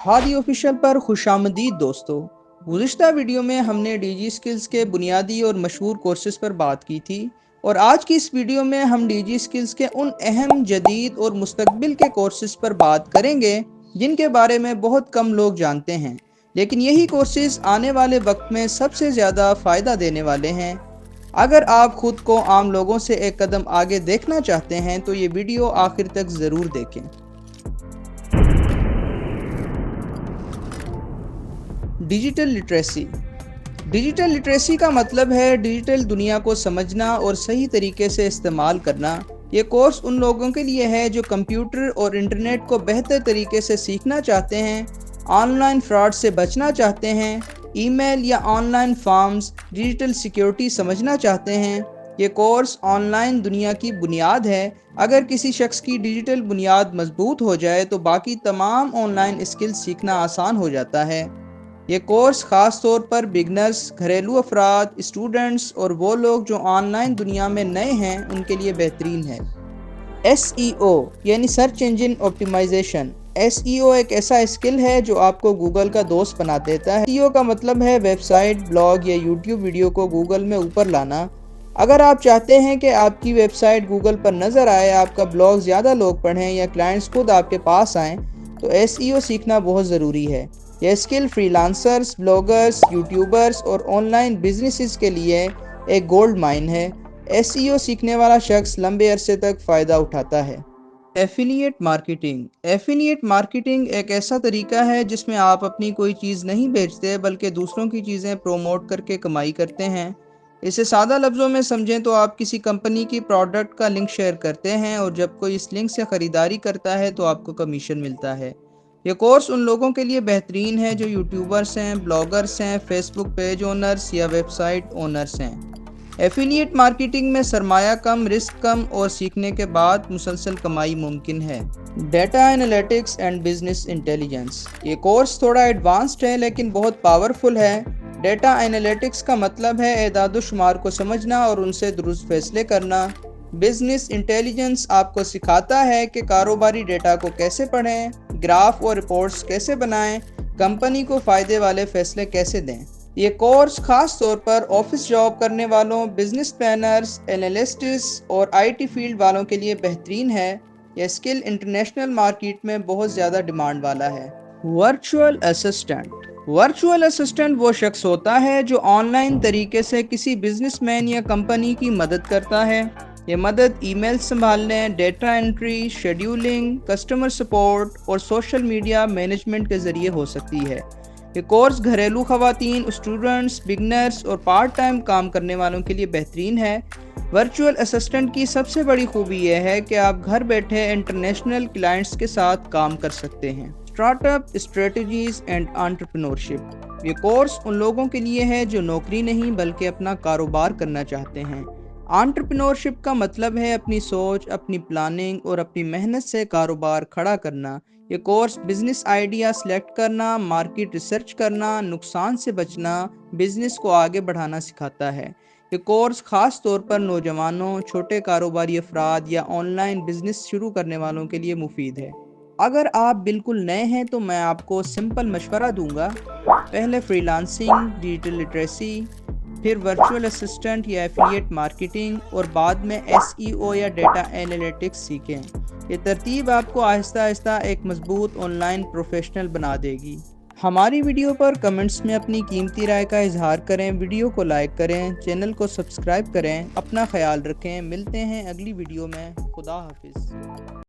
Hadi official पर खुशामदीद दोस्तों। गुज़िश्ता video में हमने डीजी स्किल्स के बुनियादी और मशहूर कोर्सेज़ पर बात की थी, और आज की इस वीडियो में हम डीजी स्किल्स के उन अहम जदीद और मुस्तकबिल के कोर्सेज़ पर बात करेंगे जिनके बारे में बहुत कम लोग जानते हैं, लेकिन यही कोर्सेज़ आने वाले वक्त में सबसे ज़्यादा फ़ायदा देने वाले हैं। अगर आप खुद को आम लोगों से एक कदम आगे देखना चाहते हैं तो ये वीडियो आखिर तक ज़रूर देखें। Digital literacy. डिजिटल लिटरेसी का मतलब है डिजिटल दुनिया को समझना और सही तरीके से इस्तेमाल करना। ये कोर्स उन लोगों के लिए है जो कंप्यूटर और इंटरनेट को बेहतर तरीके से सीखना चाहते हैं, ऑनलाइन फ्रॉड से बचना चाहते हैं, ईमेल या ऑनलाइन फॉर्म्स, डिजिटल सिक्योरिटी समझना चाहते हैं। ये कोर्स ऑनलाइन दुनिया की बुनियाद है। अगर किसी शख्स की डिजिटल बुनियाद मजबूत हो जाए तो बाकी तमाम ऑनलाइन स्किल्स सीखना आसान हो जाता है। ये कोर्स ख़ास तौर पर बिगनर्स, घरेलू अफराद, स्टूडेंट्स और वो लोग जो ऑनलाइन दुनिया में नए हैं उनके लिए बेहतरीन है। SEO यानी सर्च इंजन ऑप्टिमाइजेशन। SEO एक ऐसा स्किल है जो आपको गूगल का दोस्त बना देता है। SEO का मतलब है वेबसाइट, ब्लॉग या यूट्यूब वीडियो को गूगल में ऊपर लाना। अगर आप चाहते हैं कि आपकी वेबसाइट गूगल पर नज़र आए, आपका ब्लॉग ज़्यादा लोग पढ़ें या क्लाइंट्स खुद आपके पास आएँ, तो SEO सीखना बहुत ज़रूरी है। यह स्किल फ्रीलांसर्स, ब्लॉगर्स, यूट्यूबर्स और ऑनलाइन बिजनेसेस के लिए एक गोल्ड माइन है। SEO सीखने वाला शख्स लंबे अरसे तक फ़ायदा उठाता है। Affiliate marketing. एफिलिएट मार्केटिंग एक ऐसा तरीका है जिसमें आप अपनी कोई चीज़ नहीं बेचते बल्कि दूसरों की चीज़ें प्रोमोट करके कमाई करते हैं। इसे सादा लफ्ज़ों में समझें तो आप किसी कंपनी की प्रोडक्ट का लिंक शेयर करते हैं और जब कोई इस लिंक से ख़रीदारी करता है तो आपको कमीशन मिलता है। ये कोर्स उन लोगों के लिए बेहतरीन है जो यूट्यूबर्स हैं, ब्लॉगर्स हैं, फेसबुक पेज ओनर्स या वेबसाइट ओनर्स हैं। एफिलिएट मार्केटिंग में सरमाया कम, रिस्क कम और सीखने के बाद मुसलसल कमाई मुमकिन है। Data analytics and business intelligence. ये कोर्स थोड़ा एडवांस्ड है लेकिन बहुत पावरफुल है। डेटा एनालिटिक्स का मतलब है एदाद शुमार को समझना और उनसे दुरुस्त फैसले करना। बिजनेस इंटेलिजेंस आपको सिखाता है कि कारोबारी डेटा को कैसे पढ़ें, ग्राफ और रिपोर्ट्स कैसे बनाएं, कंपनी को फ़ायदे वाले फैसले कैसे दें। ये कोर्स ख़ास तौर पर ऑफिस जॉब करने वालों, बिजनेस प्लानर्स, एनालिस्ट्स और IT फील्ड वालों के लिए बेहतरीन है। यह स्किल इंटरनेशनल मार्केट में बहुत ज़्यादा डिमांड वाला है। Virtual assistant. वर्चुअल असिस्टेंट वो शख्स होता है जो ऑनलाइन तरीके से किसी बिजनेसमैन या कंपनी की मदद करता है। ये मदद ईमेल संभालने, data entry, scheduling, customer support और सोशल मीडिया मैनेजमेंट के ज़रिए हो सकती है। ये कोर्स घरेलू ख़वातीन, स्टूडेंट्स, बिगनर्स और पार्ट टाइम काम करने वालों के लिए बेहतरीन है। वर्चुअल असिस्टेंट की सबसे बड़ी खूबी यह है कि आप घर बैठे इंटरनेशनल क्लाइंट्स के साथ काम कर सकते हैं। Startup strategies and entrepreneurship. ये कोर्स उन लोगों के लिए है जो नौकरी नहीं बल्कि अपना कारोबार करना चाहते हैं। एंटरप्रेन्योरशिप का मतलब है अपनी सोच, अपनी प्लानिंग और अपनी मेहनत से कारोबार खड़ा करना। ये कोर्स बिजनेस आइडिया सेलेक्ट करना, मार्केट रिसर्च करना, नुकसान से बचना, बिजनेस को आगे बढ़ाना सिखाता है। ये कोर्स ख़ास तौर पर नौजवानों, छोटे कारोबारी अफराद या ऑनलाइन बिजनेस शुरू करने वालों के लिए मुफीद है। अगर आप बिल्कुल नए हैं तो मैं आपको सिंपल मशवरा दूंगा। पहले फ्रीलांसिंग, डिजिटल लिटरेसी, फिर वर्चुअल असिस्टेंट या एफिलिएट मार्केटिंग और बाद में SEO या डेटा एनालिटिक्स सीखें। ये तरतीब आपको आहिस्ता आहिस्ता एक मजबूत ऑनलाइन प्रोफेशनल बना देगी। हमारी वीडियो पर कमेंट्स में अपनी कीमती राय का इजहार करें, वीडियो को लाइक करें, चैनल को सब्सक्राइब करें। अपना ख्याल रखें। मिलते हैं अगली वीडियो में। खुदा हाफिज़।